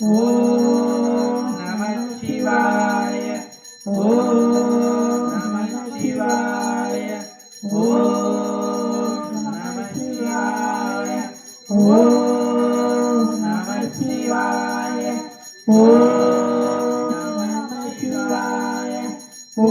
Om Namah Shivaya. Om Namah ஓம்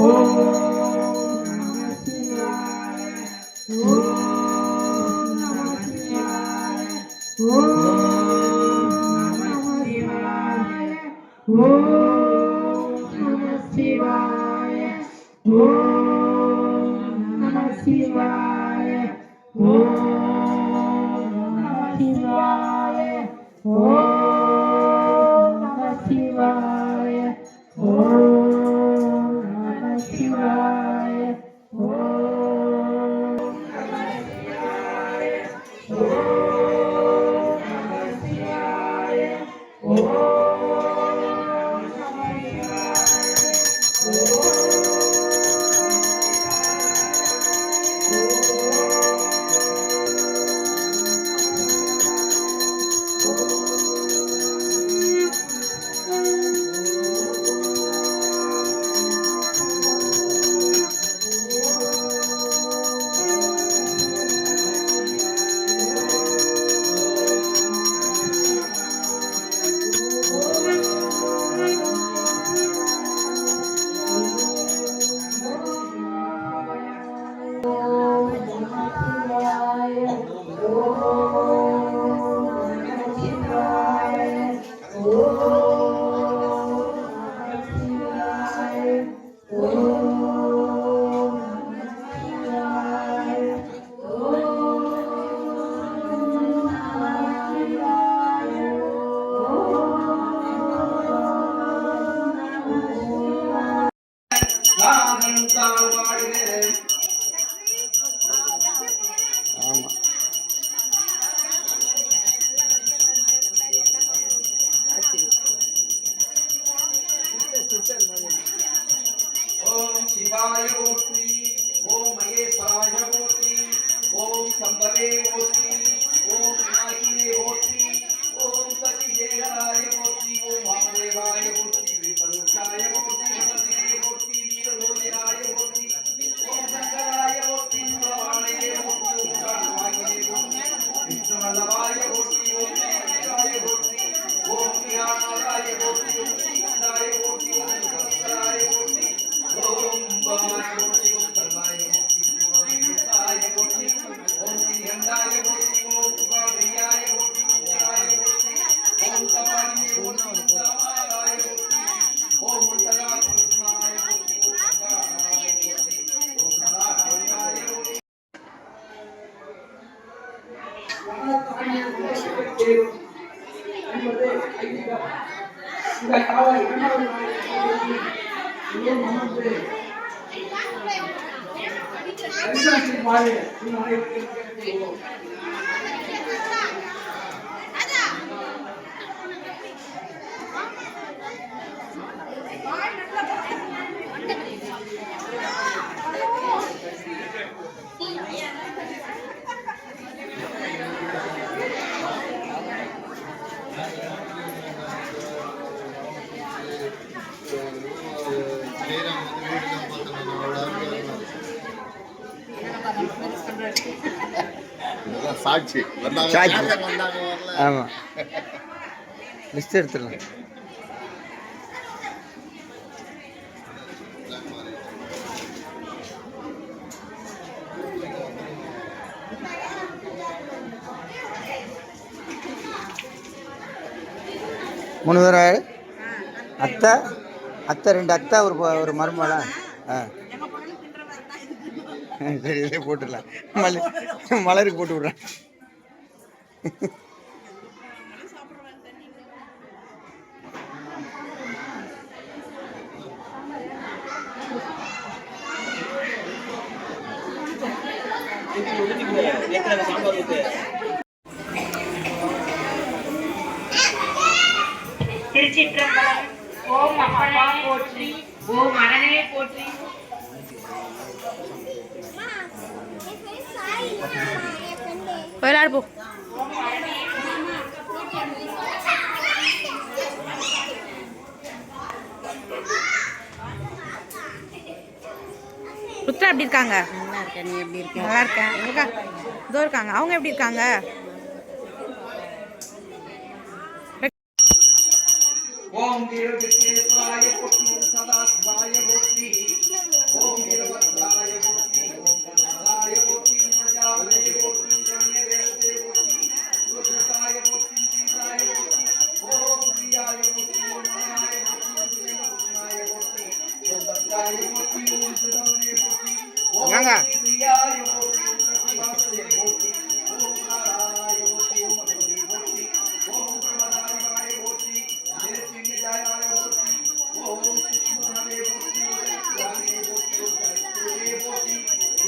சிவாய போற்றி, ஓம் மகேஸ்வராய போற்றி, ஓம் சம்பவே போற்றி, ஓம் விநாயகியே போற்றி, ஓம் சசிஜேகராய போற்றி, ஓம் வாமதேவாய போற்றி, விபருஷாய போற்றி, பகவதியே போற்றி, வீரலோகியாய போற்றி, ஓம் சங்கராய போற்றி, சுரவாணையே போற்றி, ஓம் காலவாகியே போற்றி, விஷ்ணுவல்லவாய போற்றி, ஓம் விநாயகாய போற்றி, ஓம் ஞானாய போற்றி, ஓம் ஸ்ரீகண்டாய போற்றி, ஓம் சங்கராய போற்றி, ஓம் பாமாய போற்றி, ஓம் சர்வாய போற்றி, ஓம் விஷ்ணாய போற்றி, ஓம் ஸ்ரீகண்டாய போற்றி, ஓம் சுகாவியாய போற்றி, ஓமாய போற்றி, ஓம் சவாணியே போற்றி, ஓம் சாமாராய போற்றி, ஓம் முண்டகா கிருஷ்ணாய போற்றி, ஓம் சங்காராய போற்றி, ஓம் நராய போற்றி. சாட்சி ஆமா லிஸ்ட் எடுத்துடலாம். மூணு பேர் அத்தை அத்தை ரெண்டு அத்தை ஒரு மருமகளா? சரி இதே போட்டுடலாம். மலருக்கு போட்டு விட்றேன். திருச்சிற்றம்பலம். ஓம் அப்பா போற்றி, ஓம் மனநே போற்றி. விளையாடு போ. ருத்ரா எப்படி இருக்காங்க? நல்லா இருக்கேன். நீ எப்படி இருக்க? நல்லா இருக்கேன். இதோ இருக்காங்க. அவங்க எப்படி இருக்காங்க? ஓம் வீரவிக்னேஸ்வராய போற்றி, ஓம் சதாசிவாய போற்றி, வாங்க. பிரியாய போற்றி வாசலே போற்றி ஓம் நாராய போற்றி ஓம் பகவதி போற்றி ஓம் பிரமதாய போற்றி தேசிங்காய போற்றி ஓம் சிஸ்மதாய போற்றி யானே போற்றி போற்றி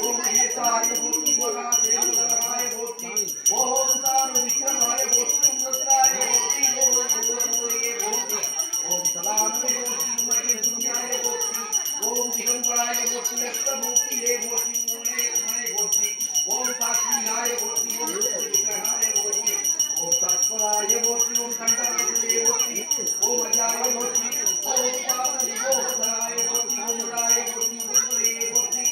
ஓம் ஏசாய போற்றி மகா தேவதாய போற்றி ஓம் சாரு விக்ரமாய போற்றி உத்தராய போற்றி ஓம் குருவயே போற்றி ஓம் சதானவே போற்றி உமையே துன்யாய போற்றி ஓம் திகம்பராய போற்றி அஷ்டமூர்த்தியே போற்றி மூலே போற்றி ஓம் சாத்வியாய போற்றி ஓம் விக்கிரகாய போற்றி ஓம் சத்வராய போற்றி ஓம் கண்டவரே போற்றி ஓம் அஜாய போற்றி ஓம் பாதவிபோதராய போற்றி ஓம் உதாய போற்றி உத்மலே போற்றி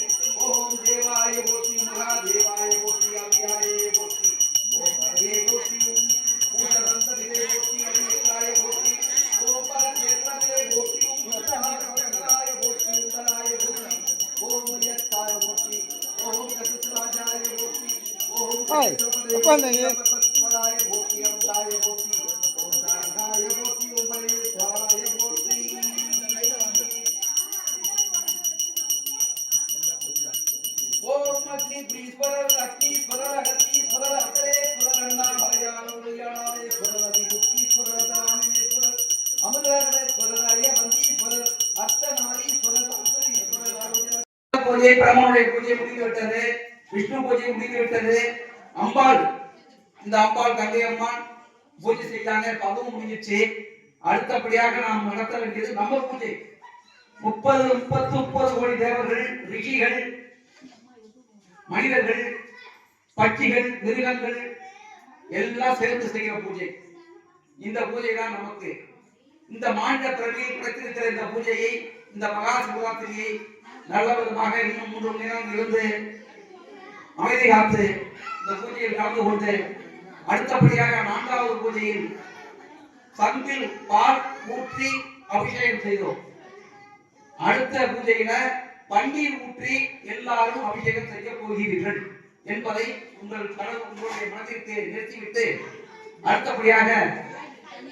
ஓம் தேவாய போற்றி மகாதேவாய போற்றி அவ்யாய போற்றி ஓம் ஹரே போற்றி ஓம் பூதரந்தவிதே போற்றி அபிஷாய போற்றி ஓம் பரமேஸ்வரே போற்றி ஓம் சதாய போற்றி உந்தராய போற்றி ஓம் யத்தாய போற்றி ஓம் சதுராஜாய போற்றி ஓம் சத்வராய போற்றி அந்தாய போற்றி ஓம் தாராய போற்றி ஓம் பரமேஸ்வராய போற்றி ஓம் அக்னி ப்ரீஸ்வரர் அக்னீஸ்வரர் அகத்தீஸ்வரர் அக்கரே ஸ்வரண்ணா மலையாளே ஸ்வரர் விபுத்தீஸ்வரர் தாமினேஸ்வரர் அமுதரேஸ்வரர் அரியவந்தீஸ்வரர் அர்த்தநாரீஸ்வரர் அந்தரீஸ்வரர் பூஜை பிரம்மனுடைய பூஜை முடிந்து விட்டது. விஷ்ணு பூஜை முடிந்து விட்டது. அம்பாள் இந்த அம்பாள் கங்கை அம்மாள் பூஜை செய்தாங்க. அதுவும் முடிஞ்சிச்சு. அடுத்தபடியாக நாம் நடத்த வேண்டியது நம்ம பூஜை. 30 கோடி தேவர்கள், ரிஷிகள், மனிதர்கள், பட்சிகள், மிருகங்கள் எல்லாம் சேர்ந்து செய்கிற பூஜை. இந்த பூஜை தான் நமக்கு இந்த மாநில பிறவியில் கிடைத்திருக்கிற இந்த பூஜையை, இந்த மகா சிவராத்திரியை நல்ல விதமாக இன்னும் 3 மணி நேரம் இருந்து அமைதி காத்து இந்த பூஜையில் கலந்து கொண்டு அடுத்தபடியாக 4வது பூஜையில் சங்கில் பால் ஊற்றி அபிஷேகம் செய்தோம். அடுத்த பூஜையில பன்னீர் ஊற்றி எல்லாரும் அபிஷேகம் செய்ய போகிறீர்கள் என்பதை உங்களுடைய மனதிற்கு நிறுத்திவிட்டு அடுத்தபடியாக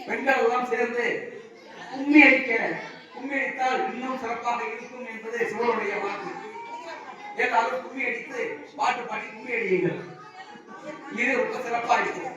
பெண்கள் எல்லாம் சேர்ந்து கும்மி அடித்தால் இன்னும் சிறப்பாக இருக்கும் என்பது சிவனுடைய வாக்கு. எல்லாரும் கும்மி அடித்து பாட்டு பாடி கும்மி அடியுங்கள். இது ரொம்ப சிறப்பா இருக்கும்.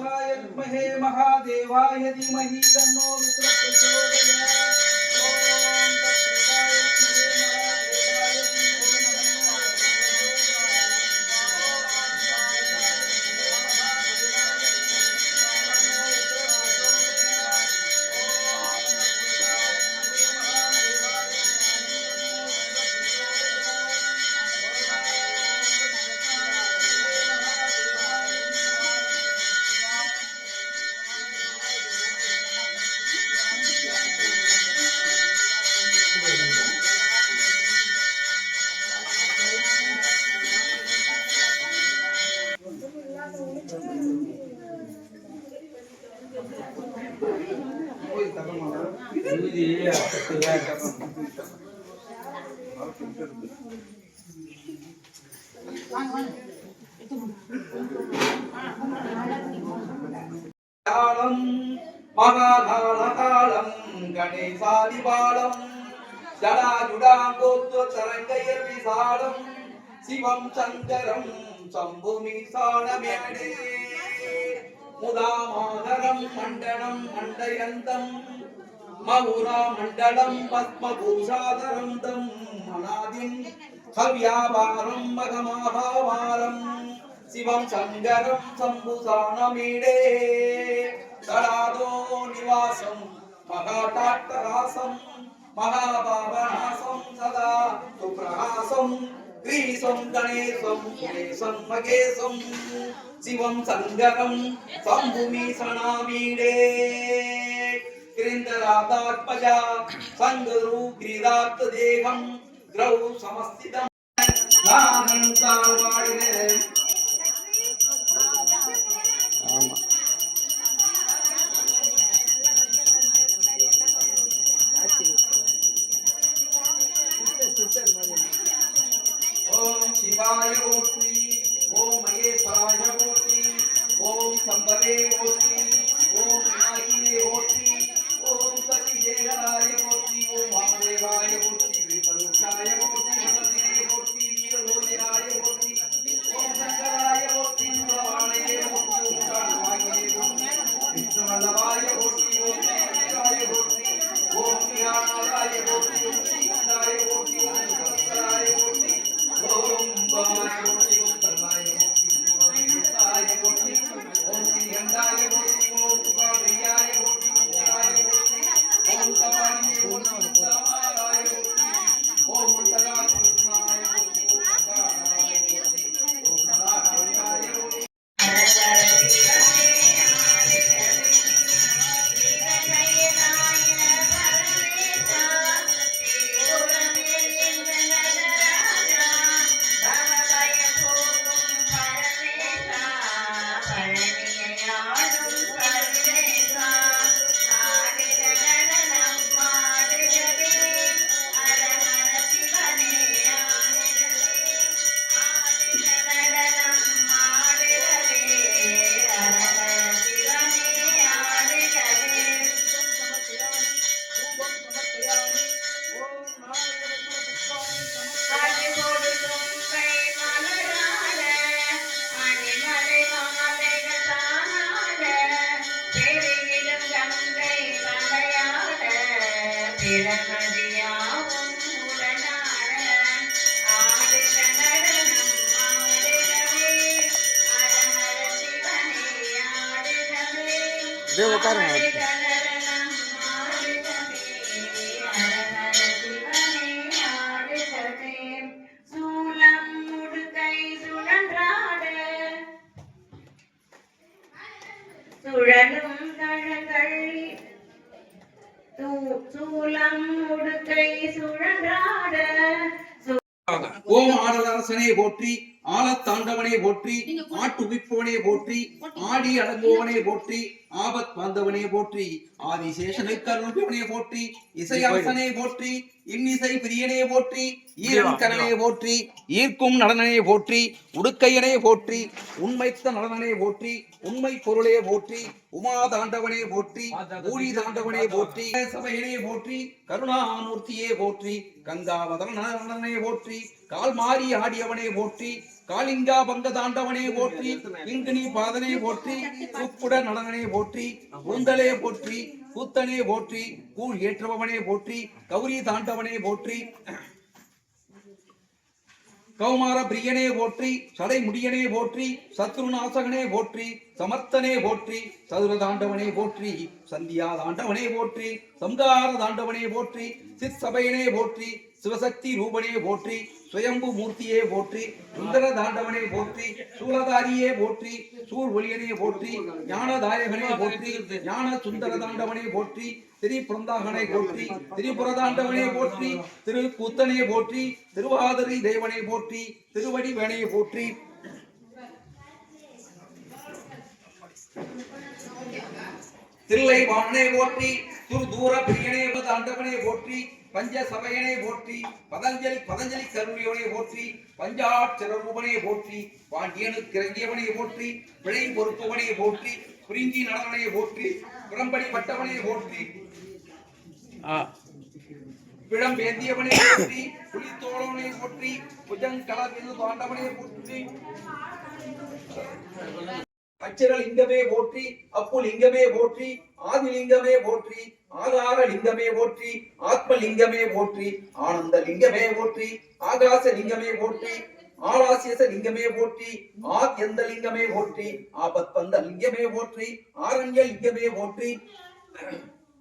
पुरुषाय विद्महे महादेवाय धीमहि तन्नो विष्णुः प्रचोदयात्। ओम तत्पुरुषाय विद्महे महादेवाय धीमहि तन्नो காலம் மகாகால காலம் கணேசாதிபாலம் ஜடாஜுடாங்கோத்வ தரங்கய விசாலம் சிவம் சங்கரம் சம்புமீசானமேடே முதாமாதரம் மண்டனம் மண்டயந்தம் மகுரா மண்டலம் பத்மபூஷாதரம் தம் அநாதிம் கவ்யாபாரம் மகமாபாவாரம் சிவம் சங்கரம் சம்புசானமீடே தடாதோ நிவாசம் மகாடாட்டராசம் மகாபாவநாசம் சதா சுப்ரஹாசம் கிரீசம் கணேசம் சுரேசம் மகேசம் சிவம் சங்கரம் சம்புமீசனாமீடே கிரிந்தராதாத்மஜா சங்கரு கிரீதார்த்த தேகம் கிரௌ சமஸ்திதம் நாகம் தாழ்வாடினே. ஆமாம். ஓம் சிவாய போற்றி, ஓம் மகேஸ்வராய போற்றி, ஓம் சம்பவே போற்றி, ஓம் விநாயகியே போற்றி, ஓம் சசிசேகராய போற்றி, ஓம் வாமதேவாய போற்றி, விபருஷாய போற்றி, மனதிலே போற்றி, நீலலோகியாய போற்றி, ஓம் சங்கராய போற்றி, மூலவாணையே போற்றி, ஓம் காலவாகியே போற்றி, விஷ்ணுவல்லவாய போற்றி, ஓம் சங்கராய போற்றி, ஓம் ஞானாய போற்றி, ஓம் ஸ்ரீகண்டாய போற்றி, ஓம் சங்கராய போற்றி, ஓம் பாய போற்றி, ஓம் சர்வாய போற்றி, ஓம் யுக்தாய போற்றி, ஓம் ஸ்ரீகண்டாய போற்றி, ஓம் சுகாபிரியாய போற்றி, ஓம் போற்றி, ஓம் சவாணியே போற்றி, ஓம் சமாராய போற்றி, ஓம் முண்டகா கிருஷ்ணாய போற்றி, ஓம் சகாராய போற்றி, ஓம் சதாகாரியாய போற்றி. இதே உட்காருங்க. சுழலும் தழங்கள் சூலம் உடுக்கை சுழன்றாட. ஓம் ஆடலரசனே போற்றி, ஆலத்தாண்டவனே போற்றி, ஆட்டுவிப்பவனே போற்றி, ஆடி அடங்குவனே போற்றி, ஆபத் வந்தவனே போற்றி, ஆதிசேஷனுக்கு அருள்பவனே போற்றி, இசையரசனே போற்றி, இன்னிசை பிரியனே போற்றி, ஈரங்கரனே போற்றி, ஈர்க்கும் நடனனே போற்றி, உடுக்கையனே போற்றி, உண்மைத்த நடனனே போற்றி, உண்மை பொருளே போற்றி, உமா தாண்டவனே போற்றி, ஊழி தாண்டவனே போற்றி, சபையனே போற்றி, கருணாமூர்த்தியே போற்றி, கங்காவதரனே போற்றி, கால் மாறி ஆடியவனே போற்றி, காளிங்கா பங்க தாண்டவனே போற்றி, கிங்கினி பாதனே போற்றி, கூப்புட நடனனே போற்றி, கூந்தலே போற்றி, கூத்தனே போற்றி, கூழ் ஏற்றுபவனே போற்றி, கௌரி தாண்டவனே போற்றி, கௌமார பிரியனே போற்றி, சடை முடியனே போற்றி, சத்ருநாசகனே போற்றி, சமர்த்தனே போற்றி, சதுர தாண்டவனே போற்றி, சந்தியா தாண்டவனே போற்றி, சம்கார தாண்டவனே போற்றி, சிற்சபையனே போற்றி, சிவசக்தி ரூபனே போற்றி, சுயம்பு மூர்த்தியே போற்றி, சுந்தர தாண்டவனே போற்றி, சூலதாரியே போற்றி, சூழ் ஒளியனே போற்றி, ஞானதாயகனே போற்றி, ஞான சுந்தர தாண்டவனே போற்றி, திரிபுரந்தாகனை போற்றி, திரிபுரதாண்டவனே போற்றி, திரு கூத்தனே போற்றி, திருவாதிரை தேவனை போற்றி, திருவடிவேனை போற்றி, தில்லை வாணனை போற்றி, துரு தூர பிரியனே தாண்டவனே போற்றி, பஞ்ச சபையனே போற்றி, பதஞ்சலி கருவியவனே போற்றி, பஞ்சாட்சர ரூபனே போற்றி, பாண்டியனுக்கு இறங்கியவனே போற்றி, பிழை பொறுப்பவனே போற்றி, குறிஞ்சி நடவனே போற்றி, புறம்படி பட்டவனே போற்றி, பிழம் வேந்தியவனே போற்றி, புலித்தோழவனே போற்றி, புஜங்கலவில் தாண்டவனே போற்றி, அச்சரலிங்கமே போற்றி, அப்புலிங்கமே போற்றி, ஆதிலிங்கமே போற்றி, ஆதார லிங்கமே போற்றி, ஆத்மலிங்கமே போற்றி, ஆனந்த லிங்கமே போற்றி, ஆகாச லிங்கமே போற்றி, ஆலாசியச லிங்கமே போற்றி, ஆத்யந்த லிங்கமே போற்றி, ஆபத்பந்த லிங்கமே போற்றி, ஆரண்ய லிங்கமே போற்றி,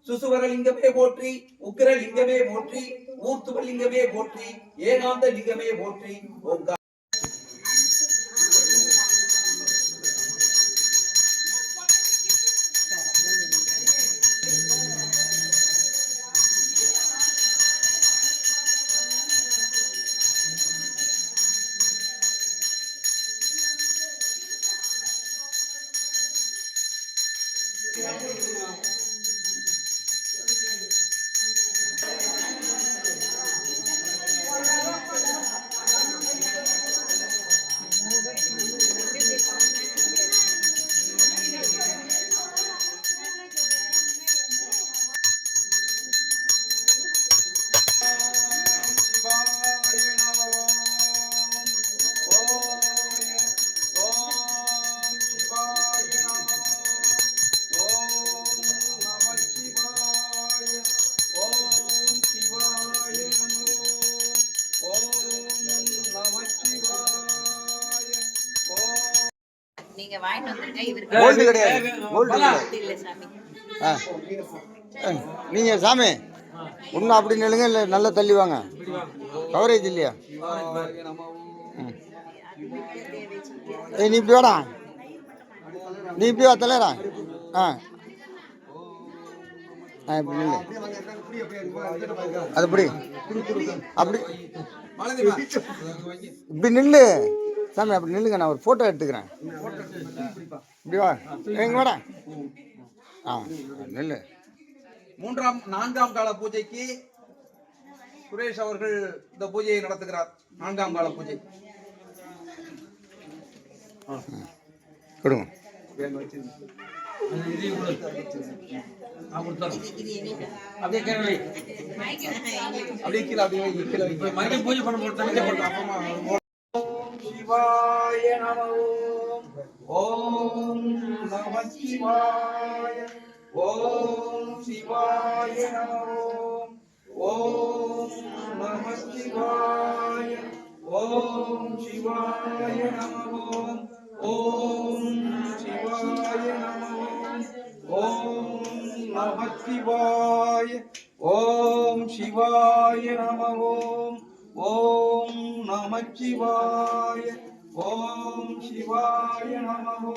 சுசுவர லிங்கமே போற்றி, உக்கிர லிங்கமே போற்றி, ஊர்த்துவ லிங்கமே போற்றி, ஏகாந்த லிங்கமே போற்றி, ஓங்கா நீங்க வாங்கிட்டு வந்துருங்க. இவருக்கு கோல்டு கிடையாது, கோல்டு கிடையாது. இல்ல சாமி. நீங்கள் சாமி ஒன்றும் அப்படி நில்லுங்க, இல்லை நல்லா தள்ளி வாங்க. கவரேஜ் இல்லையா? ஏய் நீ இப்படி வாடா, நீ இப்படி வா தலைரா. இப்படி நில்லு, அது இப்படி அப்படி இப்படி நில்லு சாமி, அப்படி நில்லுங்க. நான் ஒரு ஃபோட்டோ எடுத்துக்கிறேன். இப்படி வா, எங்க வாடா. நில்லு. 4ஆம் கால பூஜைக்கு சுரேஷ் அவர்கள் இந்த பூஜையை நடத்துகிறார். 4ஆம் கால பூஜை கொடுங்க. பூஜை பண்ண சிவாய நம. ஓம் நம சிவாய. ஓம் சிவாய நம. ஓம் நம சிவாய. ஓம் சிவாய நம. ஓம் சிவாய நம. ஓம் நம சிவாய. ஓம் சிவாய நம. ஓம் நம சிவாய. ஓம் சிவாய நம.